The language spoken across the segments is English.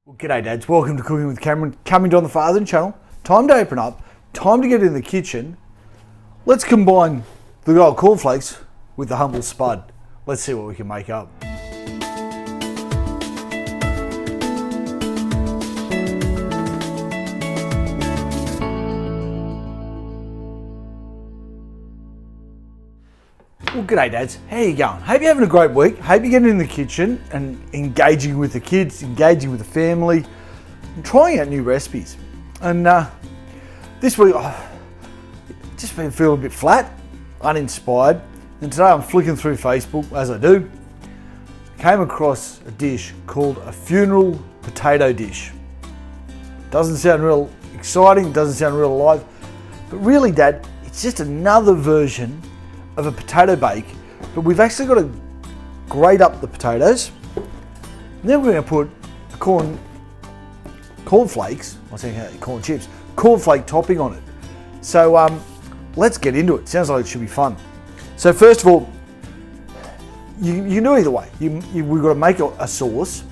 Well, g'day dads, welcome to Cooking with Cameron, coming to on the Father channel. Time to open up, time to get in the kitchen. Let's combine the good old cornflakes with the humble spud. Let's see what we can make up. Well, g'day dads, how you going? Hope you're having a great week. Hope you're getting in the kitchen and engaging with the kids, engaging with the family, and trying out new recipes. And this week, I've just been feeling a bit flat, uninspired. And today I'm flicking through Facebook, as I do, came across a dish called a funeral potato dish. Doesn't sound real exciting, doesn't sound real alive, but really, Dad, it's just another version of a potato bake, but we've actually got to grate up the potatoes. And then we're going to put a cornflakes, I was saying corn chips, cornflake topping on it. So let's get into it. Sounds like it should be fun. So first of all, you can do either way. We've got to make a sauce,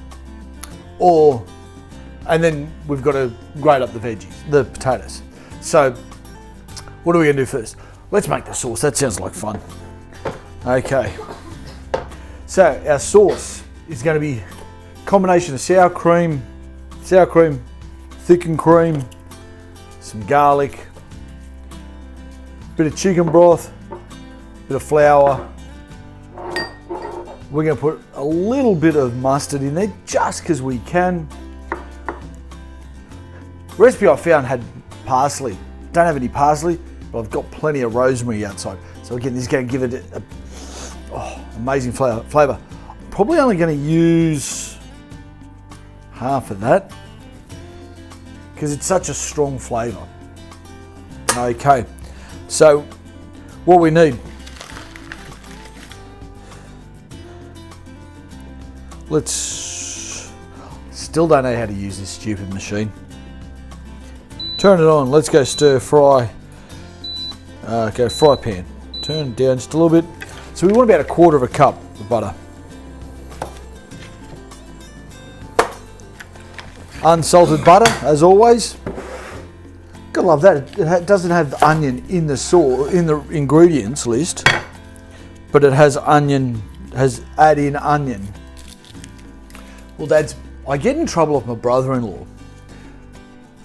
and then we've got to grate up the veggies, the potatoes. So what are we going to do first? Let's make the sauce. That sounds like fun. Okay. So our sauce is going to be a combination of sour cream, thickened cream, some garlic, bit of chicken broth, bit of flour. We're going to put a little bit of mustard in there just because we can. The recipe I found had parsley. Don't have any parsley, but I've got plenty of rosemary outside. So again, this is going to give it amazing flavour. Probably only going to use half of that because it's such a strong flavour. Okay, so what we need, still don't know how to use this stupid machine. Turn it on, let's go stir fry. Go fry pan. Turn it down just a little bit. So we want about 1/4 cup of butter. Unsalted butter, as always. Gotta love that. It doesn't have the onion in the ingredients list, but it has onion. Has add in onion. Well, Dads, I get in trouble with my brother-in-law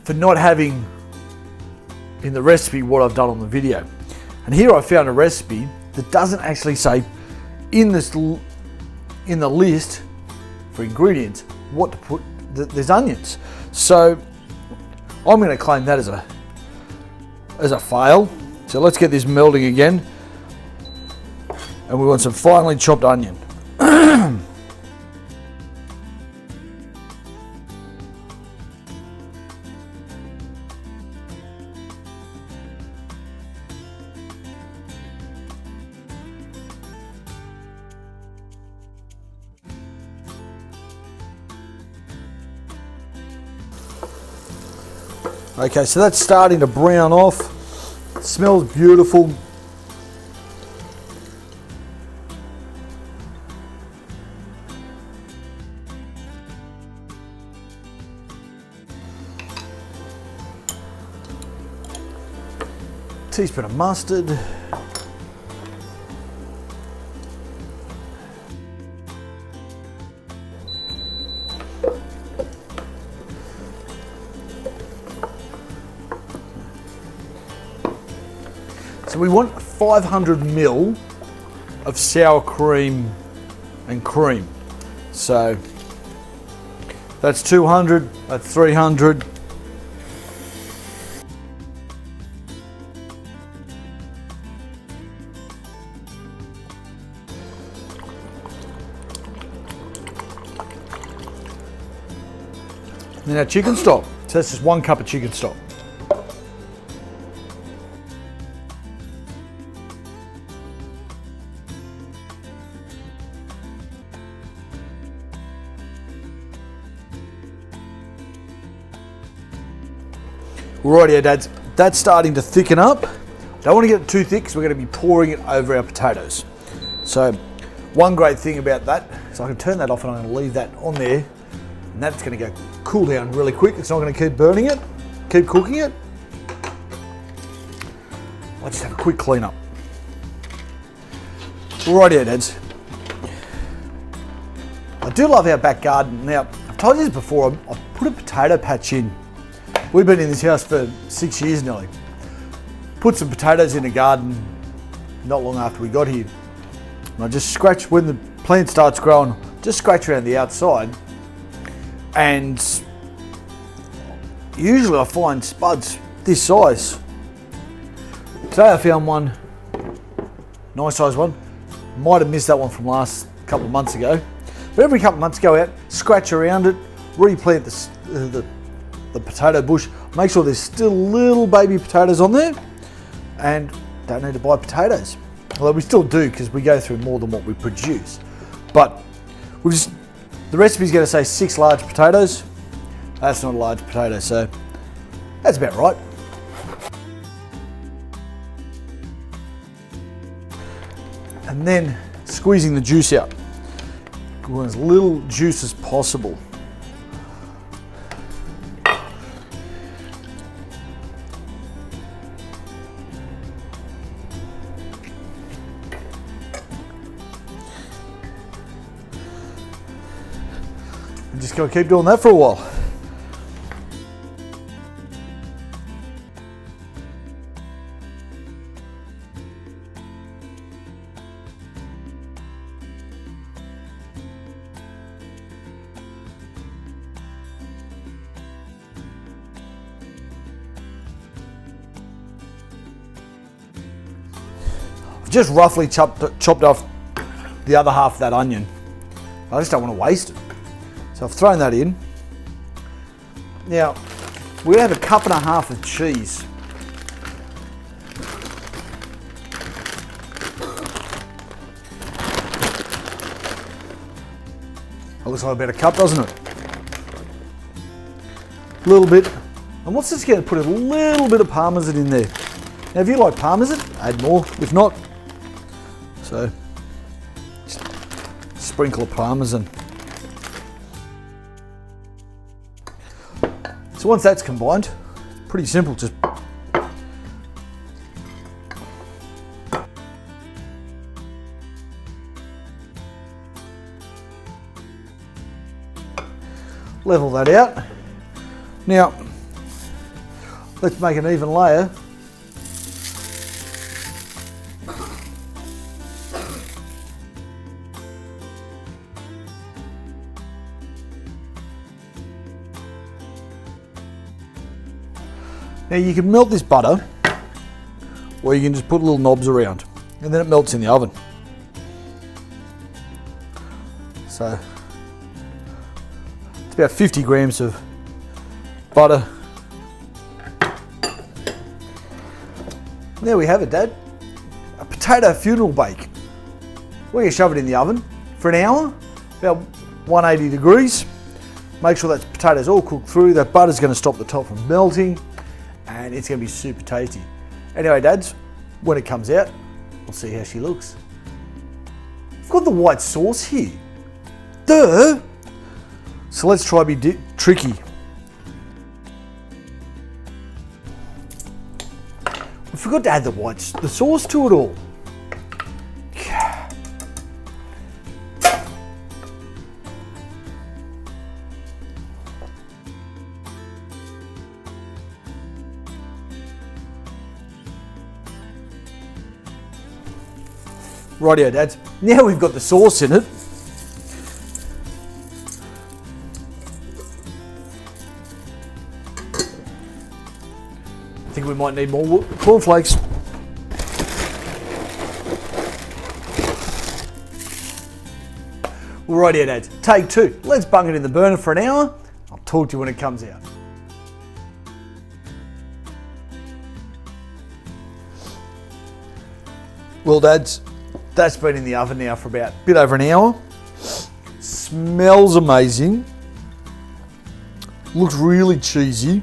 for not having in the recipe what I've done on the video. And here I found a recipe that doesn't actually say in the list for ingredients what to put. There's onions. So I'm going to claim that as a fail. So let's get this melding again. And we want some finely chopped onion. Okay, so that's starting to brown off. It smells beautiful. Teaspoon of mustard. So we want 500 ml of sour cream and cream. So that's 200, that's 300. Then our chicken stock. So that's just 1 cup of chicken stock. Rightio, Dads, that's starting to thicken up. Don't want to get it too thick because we're going to be pouring it over our potatoes. So one great thing about that is I can turn that off and I'm going to leave that on there And that's going to go cool down really quick. It's not going to keep burning it, keep cooking it. I'll just have a quick clean up. Righty, dads. I do love our back garden. Now, I've told you this before, I put a potato patch in. We've been in this house for 6 years nearly. Put some potatoes in the garden not long after we got here. And I just scratch, when the plant starts growing, just scratch around the outside. And usually I find spuds this size. Today I found one, nice size one. Might have missed that one from last couple of months ago. But every couple of months go out, scratch around it, replant the potato bush, make sure there's still little baby potatoes on there, and don't need to buy potatoes. Although we still do, because we go through more than what we produce. But the recipe's going to say 6 large potatoes. That's not a large potato, so that's about right. And then squeezing the juice out. Want as little juice as possible. I'm just going to keep doing that for a while. Just roughly chopped off the other half of that onion. I just don't want to waste it. So I've thrown that in. Now, we're going to have a cup and a half of cheese. It looks like about a cup, doesn't it? A little bit. And what's this going to put a little bit of parmesan in there. Now, if you like parmesan, add more. If not, so just sprinkle of parmesan. So once that's combined, it's pretty simple. Just level that out. Now, let's make an even layer. Now you can melt this butter, or you can just put little knobs around, and then it melts in the oven. So it's about 50 grams of butter. There we have it, Dad. A potato funeral bake. We're going to shove it in the oven for an hour, about 180 degrees. Make sure that potatoes all cooked through. That butter's going to stop the top from melting, and it's going to be super tasty. Anyway, Dads, when it comes out, we'll see how she looks. I've got the white sauce here. Duh! So let's try to be tricky. I forgot to add the sauce to it all. Rightio, Dads. Now we've got the sauce in it. I think we might need more cornflakes. Rightio, Dads. Take 2. Let's bung it in the burner for an hour. I'll talk to you when it comes out. Well, Dads, that's been in the oven now for about a bit over an hour. Smells amazing. Looks really cheesy.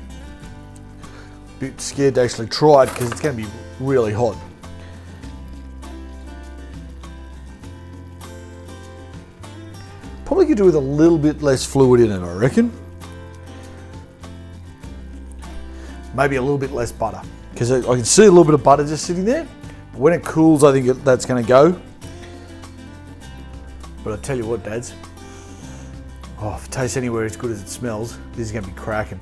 Bit scared to actually try it because it's going to be really hot. Probably could do with a little bit less fluid in it, I reckon. Maybe a little bit less butter, because I can see a little bit of butter just sitting there. But when it cools, I think that's going to go. But I tell you what, dads. Oh, if it tastes anywhere as good as it smells, this is going to be cracking.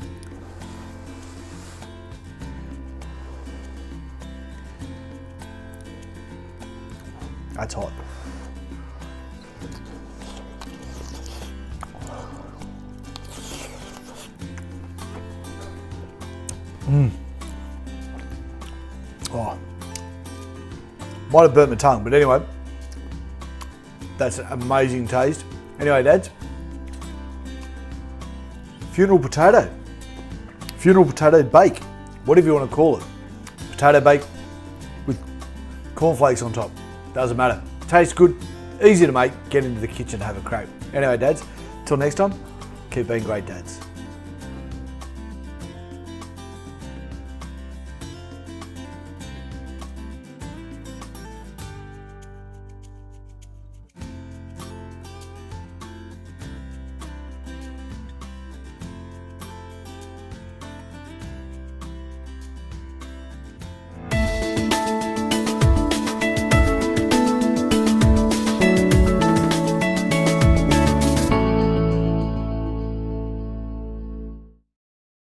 That's hot. Oh, might have burnt my tongue, but anyway, that's an amazing taste. Anyway, dads, funeral potato bake, whatever you want to call it. Potato bake with cornflakes on top. Doesn't matter. Tastes good, easy to make. Get into the kitchen, have a crack. Anyway, dads, till next time, keep being great dads.